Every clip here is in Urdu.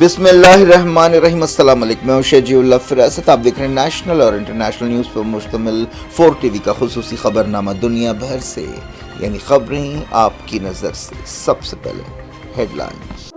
بسم اللہ الرحمن الرحیم۔ السلام علیکم، میں ہوں شجی اللہ فراست۔ آپ دیکھ رہے ہیں نیشنل اور انٹرنیشنل نیوز پر مشتمل 4 ٹی وی کا خصوصی خبرنامہ دنیا بھر سے، یعنی خبریں آپ کی نظر سے۔ سب سے پہلے ہیڈ لائنز۔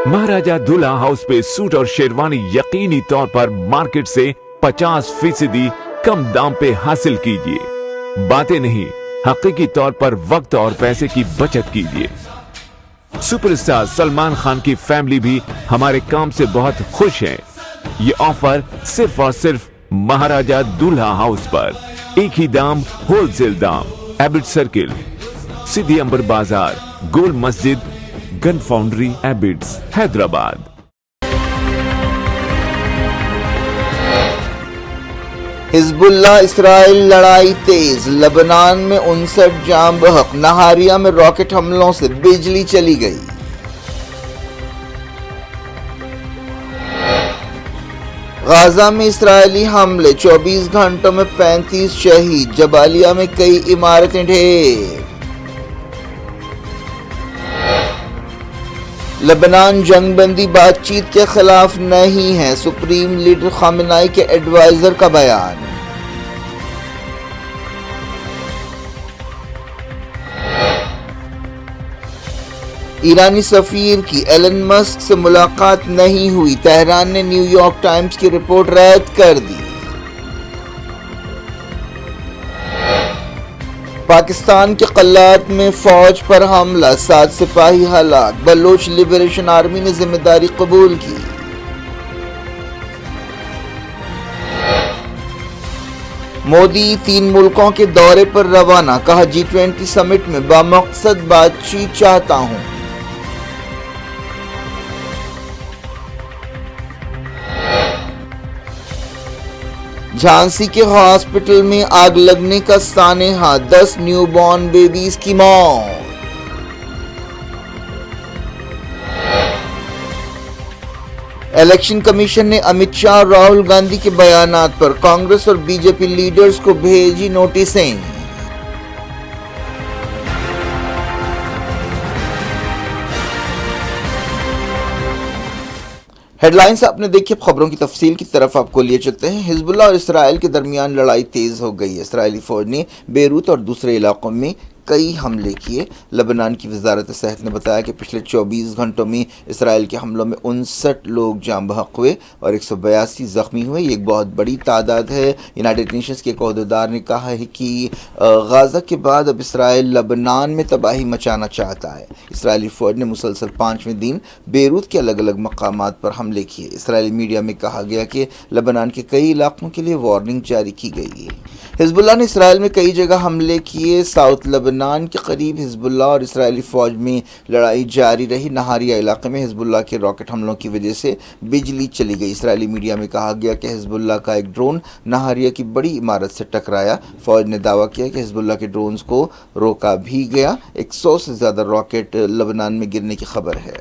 مہاراجہ دلہا ہاؤس پہ سوٹ اور شیروانی یقینی طور پر مارکیٹ سے 50% کم دام پہ حاصل کیجیے۔ باتیں نہیں، حقیقی طور پر وقت اور پیسے کی بچت کیجیے۔ سپر اسٹار سلمان خان کی فیملی بھی ہمارے کام سے بہت خوش ہے۔ یہ آفر صرف اور صرف مہاراجہ دلہا ہاؤس پر، ایک ہی دام، ہول سیل دام، ایبٹ سرکل، سدھی امبر بازار، گول مسجد، گن فاؤنڈری، ایبٹس، حیدرآباد۔ حزب اللہ اسرائیل لڑائی تیز، لبنان میں 59 جاں بحق، نہاریہ میں راکٹ حملوں سے بجلی چلی گئی۔ غزہ میں اسرائیلی حملے، 24 گھنٹوں میں 35 شہید، جبالیہ میں کئی عمارتیں ڈھیر۔ لبنان جنگ بندی بات چیت کے خلاف نہیں ہے، سپریم لیڈر خامنائی کے ایڈوائزر کا بیان۔ ایرانی سفیر کی ایلن مسک سے ملاقات نہیں ہوئی، تہران نے نیو یارک ٹائمز کی رپورٹ رد کر دی۔ پاکستان کے قلات میں فوج پر حملہ، 7 سپاہی ہلاک، بلوچ لبریشن آرمی نے ذمہ داری قبول کی۔ مودی 3 ملکوں کے دورے پر روانہ، کہا G20 سمٹ میں بامقصد بات چیت چاہتا ہوں۔ جھانسی کے ہاسپٹل میں آگ لگنے کا سانحہ، 10 نیو بورن بیبیز کی موت۔ الیکشن کمیشن نے امت شاہ اور راہل گاندھی کے بیانات پر کانگریس اور بی جے پی لیڈرز کو بھیجی نوٹسیں۔ ہیڈ لائنز آپ نے دیکھی، اب خبروں کی تفصیل کی طرف آپ کو لیے چلتے ہیں۔ حزب اللہ اور اسرائیل کے درمیان لڑائی تیز ہو گئی ہے۔ اسرائیلی فوج نے بیروت اور دوسرے علاقوں میں کئی حملے کیے۔ لبنان کی وزارت صحت نے بتایا کہ پچھلے 24 گھنٹوں میں اسرائیل کے حملوں میں 59 لوگ جاں بحق ہوئے اور 182 زخمی ہوئے۔ یہ ایک بہت بڑی تعداد ہے۔ یونائٹڈ نیشنز کے ایک عہدیدار نے کہا ہے کہ غزہ کے بعد اب اسرائیل لبنان میں تباہی مچانا چاہتا ہے۔ اسرائیلی فوج نے مسلسل 5ویں دن بیروت کے الگ الگ مقامات پر حملے کیے۔ اسرائیلی میڈیا میں کہا گیا کہ لبنان کے کئی علاقوں کے لیے وارننگ جاری کی گئی ہے۔ حزب اللہ نے اسرائیل میں کئی جگہ حملے کیے۔ ساؤتھ لبنان کے قریب حزب اللہ اور اسرائیلی فوج میں لڑائی جاری رہی۔ نہاریہ علاقے میں حزب اللہ کے راکٹ حملوں کی وجہ سے بجلی چلی گئی۔ اسرائیلی میڈیا میں کہا گیا کہ حزب اللہ کا ایک ڈرون نہاریہ کی بڑی عمارت سے ٹکرایا۔ فوج نے دعویٰ کیا کہ حزب اللہ کے ڈرونز کو روکا بھی گیا۔ 100 سے زیادہ راکٹ لبنان میں گرنے کی خبر ہے۔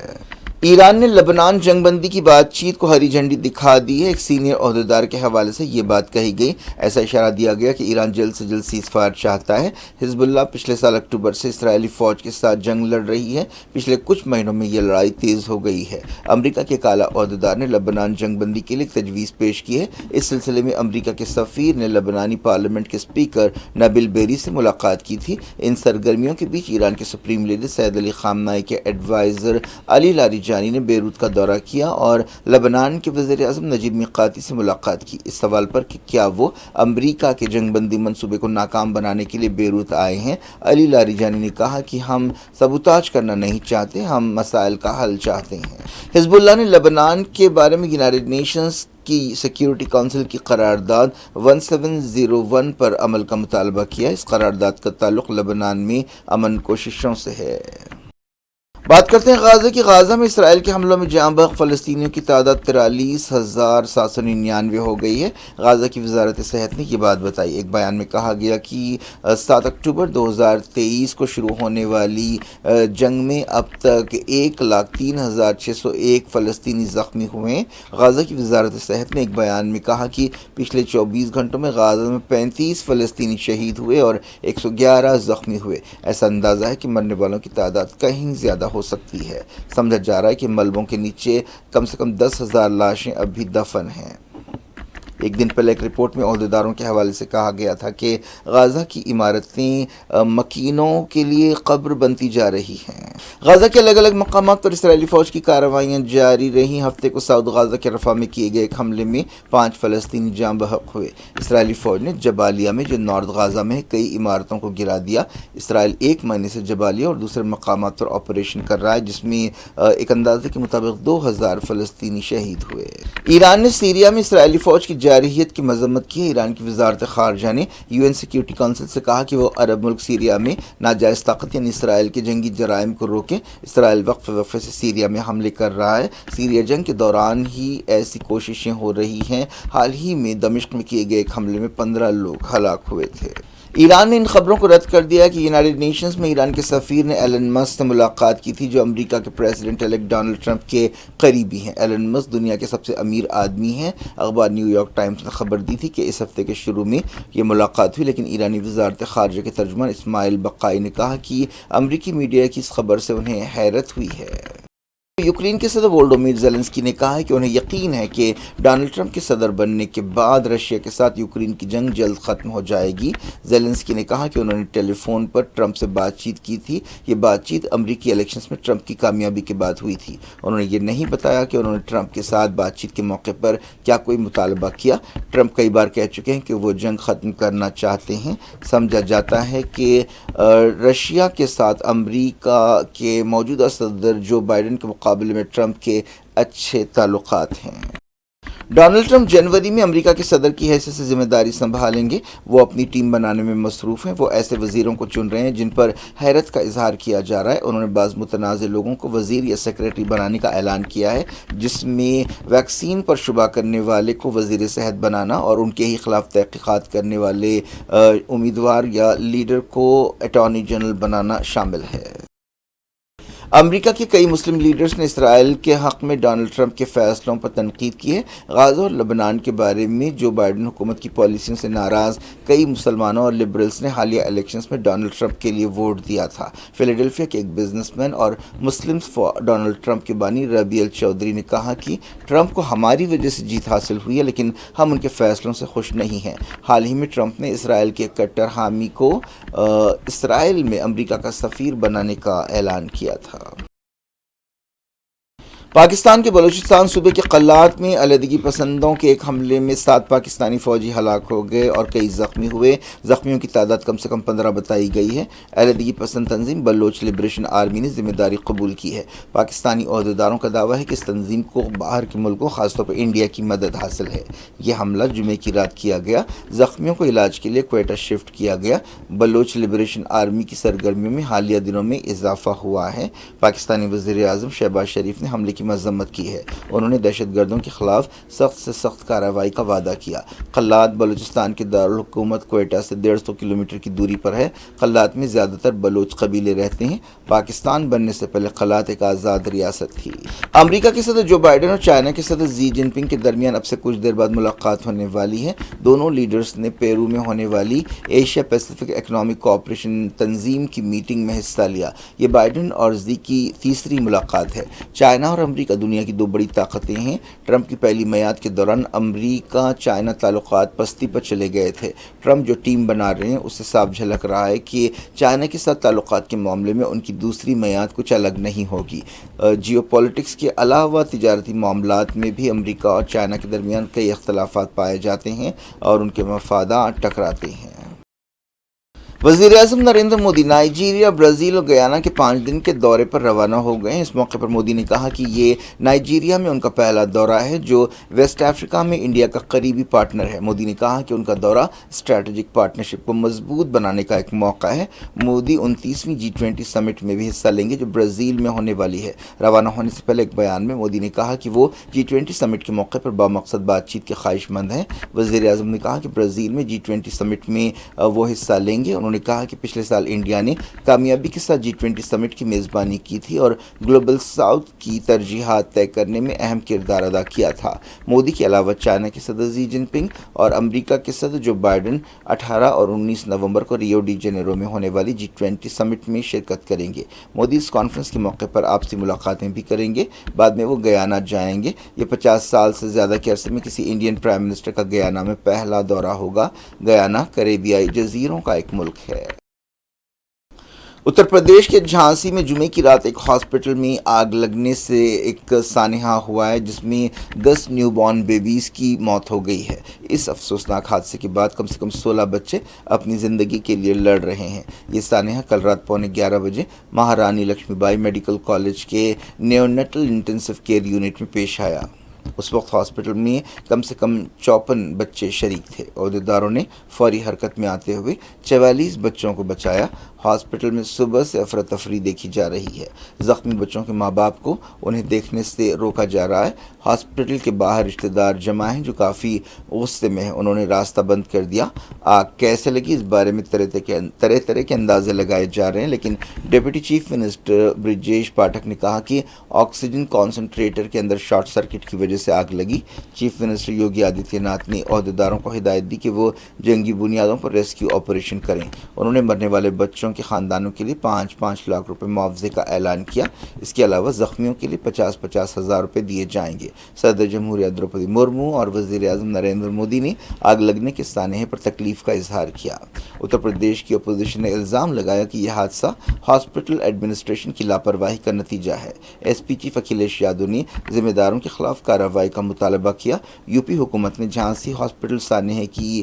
ایران نے لبنان جنگ بندی کی بات چیت کو ہری جھنڈی دکھا دی ہے۔ ایک سینئر عہدیدار کے حوالے سے یہ بات کہی گئی۔ ایسا اشارہ دیا گیا کہ ایران جلد سے جلد سیز فائر چاہتا ہے۔ حزب اللہ پچھلے سال اکتوبر سے اسرائیلی فوج کے ساتھ جنگ لڑ رہی ہے۔ پچھلے کچھ مہینوں میں یہ لڑائی تیز ہو گئی ہے۔ امریکہ کے اعلیٰ عہدیدار نے لبنان جنگ بندی کے لیے ایک تجویز پیش کی ہے۔ اس سلسلے میں امریکہ کے سفیر نے لبنانی پارلیمنٹ کے اسپیکر نبیل بیری سے ملاقات کی تھی۔ ان سرگرمیوں کے بیچ ایران کے سپریم لیڈر سید علی خامنائی کے ایڈوائزر علی لاریجانی نے بیروت کا دورہ کیا اور لبنان کے وزیر اعظم نجیب میقاتی سے ملاقات کی۔ اس سوال پر کہ کیا وہ امریکہ کے جنگ بندی منصوبے کو ناکام بنانے کے لیے بیروت آئے ہیں، علی لاریجانی نے کہا کہ ہم سبوتاژ کرنا نہیں چاہتے، ہم مسائل کا حل چاہتے ہیں۔ حزب اللہ نے لبنان کے بارے میں یونائٹڈ نیشنز کی سیکیورٹی کونسل کی قرارداد 1701 پر عمل کا مطالبہ کیا۔ اس قرارداد کا تعلق لبنان میں امن کوششوں سے ہے۔ بات کرتے ہیں غزہ کی۔ غزہ میں اسرائیل کے حملوں میں جاں بحق فلسطینیوں کی تعداد 43,799 ہو گئی ہے۔ غزہ کی وزارت صحت نے یہ بات بتائی۔ ایک بیان میں کہا گیا کہ 7 اکتوبر 2023 کو شروع ہونے والی جنگ میں اب تک 1,03,601 فلسطینی زخمی ہوئے ہیں۔ غزہ کی وزارت صحت نے ایک بیان میں کہا کہ پچھلے 24 گھنٹوں میں غزہ میں 35 فلسطینی شہید ہوئے اور 111 زخمی ہوئے۔ ایسا اندازہ ہے کہ مرنے والوں کی تعداد کہیں زیادہ ہو ہو سکتی ہے۔ سمجھا جا رہا ہے کہ ملبوں کے نیچے کم سے کم 10,000 لاشیں اب بھی دفن ہیں۔ ایک دن پہلے ایک رپورٹ میں عہدیداروں کے حوالے سے کہا گیا تھا کہ غزہ کی عمارتیں مکینوں کے لیے قبر بنتی جا رہی ہیں۔ غزہ کے الگ الگ مقامات پر اسرائیلی فوج کی کارروائیاں جاری رہیں۔ ہفتے کو ساؤتھ غزہ کے رفح میں کیے گئے ایک حملے میں 5 فلسطینی جاں بحق ہوئے۔ اسرائیلی فوج نے جبالیہ میں جو نارتھ غزہ میں کئی عمارتوں کو گرا دیا۔ اسرائیل 1 مہینے سے جبالیہ اور دوسرے مقامات پر آپریشن کر رہا ہے، جس میں ایک اندازے کے مطابق 2000 فلسطینی شہید ہوئے۔ ایران نے سیریا میں اسرائیلی فوج کی جارحیت کی مذمت کی ہے۔ ایران کی وزارت خارجہ نے UN سیکیورٹی کونسل سے کہا کہ وہ عرب ملک سیریا میں ناجائز طاقت یعنی اسرائیل کے جنگی جرائم کو روکیں۔ اسرائیل وقفے سے سیریا میں حملے کر رہا ہے۔ سیریا جنگ کے دوران ہی ایسی کوششیں ہو رہی ہیں۔ حال ہی میں دمشق میں کیے گئے ایک حملے میں 15 لوگ ہلاک ہوئے تھے۔ ایران نے ان خبروں کو رد کر دیا کہ یونائیٹڈ نیشنز میں ایران کے سفیر نے ایلن مسک سے ملاقات کی تھی، جو امریکہ کے پریزیڈنٹ الیکٹ ڈونلڈ ٹرمپ کے قریبی ہیں۔ ایلن مسک دنیا کے سب سے امیر آدمی ہیں۔ اخبار نیو یارک ٹائمز نے خبر دی تھی کہ اس ہفتے کے شروع میں یہ ملاقات ہوئی، لیکن ایرانی وزارت خارجہ کے ترجمان اسماعیل بقائی نے کہا کہ امریکی میڈیا کی اس خبر سے انہیں حیرت ہوئی ہے۔ یوکرین کے صدر وولودیمیر زیلنسکی نے کہا ہے کہ انہیں یقین ہے کہ ڈونلڈ ٹرمپ کے صدر بننے کے بعد رشیا کے ساتھ یوکرین کی جنگ جلد ختم ہو جائے گی۔ زیلنسکی نے کہا کہ انہوں نے ٹیلی فون پر ٹرمپ سے بات چیت کی تھی۔ یہ بات چیت امریکی الیکشنز میں ٹرمپ کی کامیابی کے بعد ہوئی تھی۔ انہوں نے یہ نہیں بتایا کہ انہوں نے ٹرمپ کے ساتھ بات چیت کے موقع پر کیا کوئی مطالبہ کیا۔ ٹرمپ کئی بار کہہ چکے ہیں کہ وہ جنگ ختم کرنا چاہتے ہیں۔ سمجھا جاتا ہے کہ رشیا کے ساتھ امریکہ کے موجودہ صدر جو بائیڈن کے مقابلے میں ٹرمپ کے اچھے تعلقات ہیں۔ ڈونلڈ ٹرمپ جنوری میں امریکہ کے صدر کی حیثیت سے ذمہ داری سنبھالیں گے۔ وہ اپنی ٹیم بنانے میں مصروف ہیں۔ وہ ایسے وزیروں کو چن رہے ہیں جن پر حیرت کا اظہار کیا جا رہا ہے۔ انہوں نے بعض متنازع لوگوں کو وزیر یا سیکریٹری بنانے کا اعلان کیا ہے، جس میں ویکسین پر شبہ کرنے والے کو وزیر صحت بنانا اور ان کے ہی خلاف تحقیقات کرنے والے امیدوار یا لیڈر کو اٹارنی جنرل بنانا شامل ہے۔ امریکہ کے کئی مسلم لیڈرز نے اسرائیل کے حق میں ڈونلڈ ٹرمپ کے فیصلوں پر تنقید کی ہے۔ غزہ اور لبنان کے بارے میں جو بائیڈن حکومت کی پالیسیوں سے ناراض کئی مسلمانوں اور لبرلز نے حالیہ الیکشنز میں ڈونلڈ ٹرمپ کے لیے ووٹ دیا تھا۔ فیلاڈیلفیا کے ایک بزنس مین اور مسلمز فار ڈونلڈ ٹرمپ کے بانی ربیع الچودھری نے کہا کہ ٹرمپ کو ہماری وجہ سے جیت حاصل ہوئی ہے، لیکن ہم ان کے فیصلوں سے خوش نہیں ہیں۔ حال ہی میں ٹرمپ نے اسرائیل کے کٹر حامی کو اسرائیل میں امریکہ کا سفیر بنانے کا اعلان کیا تھا۔ پاکستان کے بلوچستان صوبے کے قلات میں علیحدگی پسندوں کے ایک حملے میں 7 پاکستانی فوجی ہلاک ہو گئے اور کئی زخمی ہوئے۔ زخمیوں کی تعداد کم سے کم 15 بتائی گئی ہے۔ علیحدگی پسند تنظیم بلوچ لبریشن آرمی نے ذمہ داری قبول کی ہے۔ پاکستانی عہدیداروں کا دعویٰ ہے کہ اس تنظیم کو باہر کے ملکوں خاص طور پر انڈیا کی مدد حاصل ہے۔ یہ حملہ جمعے کی رات کیا گیا۔ زخمیوں کو علاج کے لیے کوئٹہ شفٹ کیا گیا۔ بلوچ لبریشن آرمی کی سرگرمیوں میں حالیہ دنوں میں اضافہ ہوا ہے۔ پاکستانی وزیر اعظم شہباز شریف نے حملے کی مذمت کی ہے۔ انہوں نے دہشت گردوں کے خلاف سخت سے سخت کارروائی کا وعدہ کیا۔ قلات بلوچستان کے دارالحکومت کوئٹہ سے 150 کلومیٹر کی دوری پر ہے۔ قلات میں زیادہ تر بلوچ قبیلے رہتے ہیں۔ پاکستان بننے سے پہلے قلات ایک آزاد ریاست تھی۔ امریکہ کے صدر جو بائیڈن اور چائنا کے صدر زی جن پنگ کے درمیان اب سے کچھ دیر بعد ملاقات ہونے والی ہے۔ دونوں لیڈرز نے پیرو میں ہونے والی ایشیا پیسیفک اکنامک کوآپریشن تنظیم کی میٹنگ میں حصہ لیا۔ یہ بائیڈن اور زی کی تیسری ملاقات ہے۔ چائنا اور امریکہ دنیا کی 2 بڑی طاقتیں ہیں۔ ٹرمپ کی پہلی میعاد کے دوران امریکہ چائنا تعلقات پستی پر چلے گئے تھے۔ ٹرمپ جو ٹیم بنا رہے ہیں اس سے صاف جھلک رہا ہے کہ چائنا کے ساتھ تعلقات کے معاملے میں ان کی دوسری میعاد کچھ الگ نہیں ہوگی۔ جیو پولیٹکس کے علاوہ تجارتی معاملات میں بھی امریکہ اور چائنا کے درمیان کئی اختلافات پائے جاتے ہیں اور ان کے مفادات ٹکراتے ہیں۔ وزیر اعظم نریندر مودی نائجیریا، برازیل اور گیانا کے 5 دن کے دورے پر روانہ ہو گئے ہیں۔ اس موقع پر مودی نے کہا کہ یہ نائجیریا میں ان کا پہلا دورہ ہے جو ویسٹ افریقہ میں انڈیا کا قریبی پارٹنر ہے۔ مودی نے کہا کہ ان کا دورہ اسٹریٹجک پارٹنرشپ کو مضبوط بنانے کا ایک موقع ہے۔ مودی 29ویں G20 سمٹ میں بھی حصہ لیں گے جو برازیل میں ہونے والی ہے۔ روانہ ہونے سے پہلے ایک بیان میں مودی نے کہا کہ وہ G20 سمٹ کے موقع پر بامقصد بات چیت کے خواہش مند ہیں۔ وزیر اعظم نے کہا کہ برازیل میں G20 سمٹ میں وہ حصہ لیں گے۔ انہوں انہوں نے کہا کہ پچھلے سال انڈیا نے کامیابی کے ساتھ G20 سمٹ کی میزبانی کی تھی اور گلوبل ساؤتھ کی ترجیحات طے کرنے میں اہم کردار ادا کیا تھا۔ مودی کے علاوہ چائنا کے صدر زی جن پنگ اور امریکہ کے صدر جو بائیڈن 18 اور 19 نومبر کو ریو ڈی جنیرو میں ہونے والی G20 سمٹ میں شرکت کریں گے۔ مودی اس کانفرنس کے موقع پر آپسی ملاقاتیں بھی کریں گے۔ بعد میں وہ گیانا جائیں گے۔ یہ 50 سال سے زیادہ کے عرصے میں کسی انڈین پرائم منسٹر کا گیانا میں پہلا دورہ ہوگا۔ گیانا کریبیائی جزیروں کا ایک ملک ہے۔ اتر پردیش کے جھانسی میں جمعے کی رات ایک ہاسپٹل میں آگ لگنے سے ایک سانحہ ہوا ہے جس میں 10 نیو بورن بیبیز کی موت ہو گئی ہے۔ اس افسوسناک حادثے کے بعد کم سے کم 16 بچے اپنی زندگی کے لیے لڑ رہے ہیں۔ یہ سانحہ کل رات 11:15 بجے مہارانی لکشمی بائی میڈیکل کالج کے نیونیٹل انٹینسیو کیئر یونٹ میں پیش آیا۔ اس وقت ہاسپٹل میں کم سے کم 54 بچے شریک تھے۔ عہدیداروں نے فوری حرکت میں آتے ہوئے 44 بچوں کو بچایا۔ ہاسپٹل میں صبح سے افراتفری دیکھی جا رہی ہے۔ زخمی بچوں کے ماں باپ کو انہیں دیکھنے سے روکا جا رہا ہے۔ ہاسپٹل کے باہر رشتہ دار جمع ہیں جو کافی غصے میں ہیں۔ انہوں نے راستہ بند کر دیا۔ آگ کیسے لگی اس بارے میں طرح کے اندازے لگائے جا رہے ہیں، لیکن deputy chief minister Brijesh Pathak نے کہا کہ آکسیجن کانسنٹریٹر کے اندر شارٹ سرکٹ کی وجہ سے آگ لگی۔ چیف منسٹر یوگی آدتیہ ناتھ نے عہدیداروں کو ہدایت دی کہ وہ جنگی بنیادوں پر ریسکیو آپریشن کریں۔ انہوں نے مرنے والے بچوں کے خاندانوں کے لیے 5 لاکھ روپے معاوضے کا اعلان کیا۔ اس کے علاوہ زخمیوں کے لیے 50 ہزار روپے دیے جائیں گے۔ صدر جمہوریہ دروپدی مرمو اور وزیر اعظم نریندر مودی نے آگ لگنے کے سانحے پر تکلیف کا اظہار کیا۔ اتر پردیش کی اپوزیشن نے الزام لگایا کہ یہ حادثہ ہاسپٹل ایڈمنسٹریشن کی لاپرواہی کا نتیجہ ہے۔ S P chief Akhilesh Yadav نے ذمہ داروں کے خلاف کارروائی کا مطالبہ کیا۔ یوپی حکومت نے جھانسی ہاسپٹل سانحے کی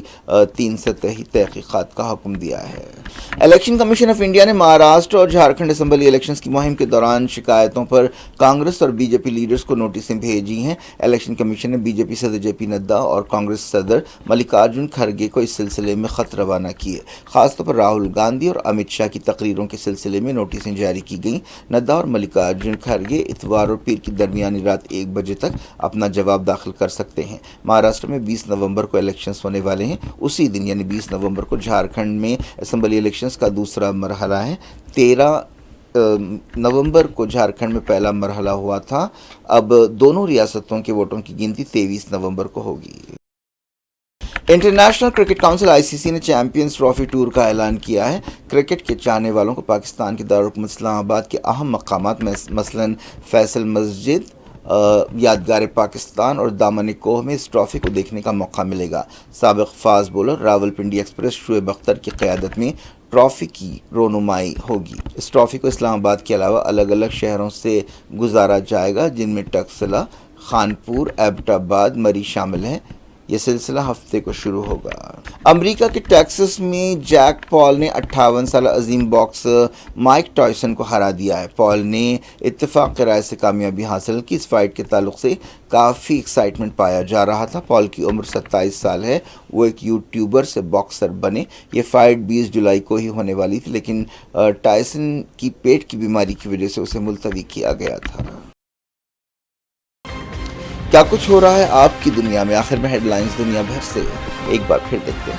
3 سطحی تحقیقات کا حکم دیا ہے۔ الیکشن کمیشن آف انڈیا نے مہاراشٹر اور جھارکھنڈ اسمبلی الیکشنز کی مہم کے دوران شکایتوں پر کانگریس اور بی جے پی لیڈرز کو نوٹسیں بھیجی ہیں۔ الیکشن کمیشن نے بی جے پی صدر جے پی نڈا اور کانگریس صدر ملکارجن کھرگے کو اس سلسلے میں خط روانہ کیے۔ خاص طور پر راہل گاندھی اور امت شاہ کی تقریروں کے سلسلے میں نوٹسیں جاری کی گئیں۔ نڈا اور ملکارجن کھرگے اتوار اور پیر کی درمیانی رات 1 بجے تک اپنا جواب داخل کر سکتے ہیں۔ مہاراشٹر میں 20 نومبر کو الیکشنز ہونے والے ہیں۔ اسی دن یعنی 20 نومبر کو جھارکھنڈ میں اسمبلی الیکشنز کا دوسرا مرحلہ ہے۔ 13 نومبر کو جھارکھنڈ میں پہلا مرحلہ ہوا تھا۔ اب دونوں ریاستوں کے ووٹوں کی گنتی 23 نومبر کو ہوگی۔ انٹرنیشنل کرکٹ کونسل ICC نے چیمپئنز ٹرافی ٹور کا اعلان کیا ہے۔ کرکٹ کے چاہنے والوں کو پاکستان کے دارالحکومت اسلام آباد کے اہم مقامات مثلاً فیصل مسجد، یادگار پاکستان اور دامن کوہ میں اس ٹرافی کو دیکھنے کا موقع ملے گا۔ سابق fast bowler Rawalpindi express Shoaib Akhtar کی قیادت میں ٹرافی کی رونمائی ہوگی۔ اس ٹرافی کو اسلام آباد کے علاوہ الگ الگ شہروں سے گزارا جائے گا جن میں ٹکسلا، خانپور، ایبٹ آباد، مری شامل ہیں۔ یہ سلسلہ ہفتے کو شروع ہوگا۔ امریکہ کے ٹیکسس میں جیک پال نے 58 سالہ عظیم باکسر مائک ٹائسن کو ہرا دیا ہے۔ پال نے اتفاق رائے سے کامیابی حاصل کی۔ اس فائٹ کے تعلق سے کافی ایکسائٹمنٹ پایا جا رہا تھا۔ پال کی عمر 27 سال ہے۔ وہ ایک یوٹیوبر سے باکسر بنے۔ یہ فائٹ 20 جولائی کو ہی ہونے والی تھی لیکن ٹائسن کی پیٹ کی بیماری کی وجہ سے اسے ملتوی کیا گیا تھا۔ کیا کچھ ہو رہا ہے آپ کی دنیا میں؟ آخر میں ہیڈ لائنز دنیا بھر سے ایک بار پھر دیکھتے ہیں۔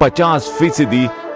50%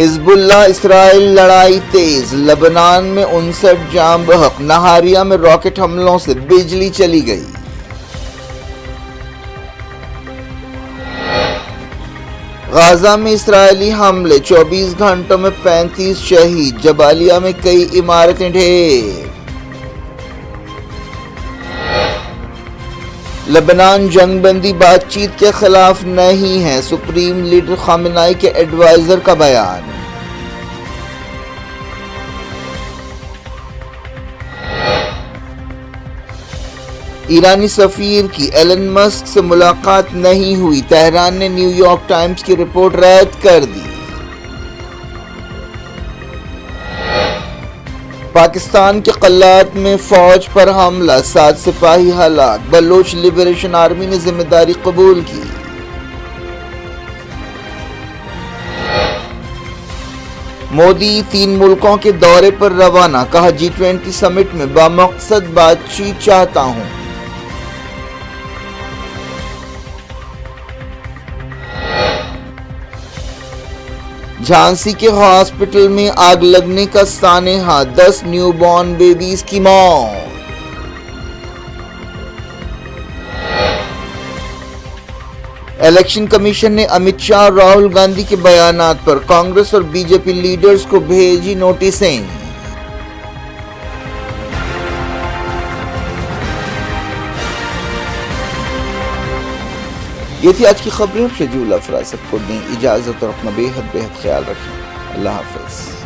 حزب اللہ اسرائیل لڑائی تیز، لبنان میں 59 جاں بحق، نہاریہ میں راکٹ حملوں سے بجلی چلی گئی۔ غزہ میں اسرائیلی حملے، 24 گھنٹوں میں 35 شہید، جبالیہ میں کئی عمارتیں ڈھیر۔ لبنان جنگ بندی بات چیت کے خلاف نہیں ہے، سپریم لیڈر خامنائی کے ایڈوائزر کا بیان۔ ایرانی سفیر کی ایلن مسک سے ملاقات نہیں ہوئی، تہران نے نیو یارک ٹائمز کی رپورٹ رد کر دی۔ پاکستان کے قلات میں فوج پر حملہ، 7 سپاہی ہلاک، بلوچ لبریشن آرمی نے ذمہ داری قبول کی۔ مودی 3 ملکوں کے دورے پر روانہ، کہا G20 سمٹ میں بامقصد بات چیت چاہتا ہوں۔ جھانسی کے ہاسپٹل میں آگ لگنے کا سانحہ، 10 نیو بورن بیبیز کی موت۔ الیکشن کمیشن نے امت شاہ اور راہل گاندھی کے بیانات پر کانگریس اور بی جے پی لیڈرز کو بھیجی نوٹسیں۔ یہ تھی آج کی خبریں۔ شجیع الافراد سب کو دیں اجازت اور اپنا بے حد خیال رکھیں۔ اللہ حافظ۔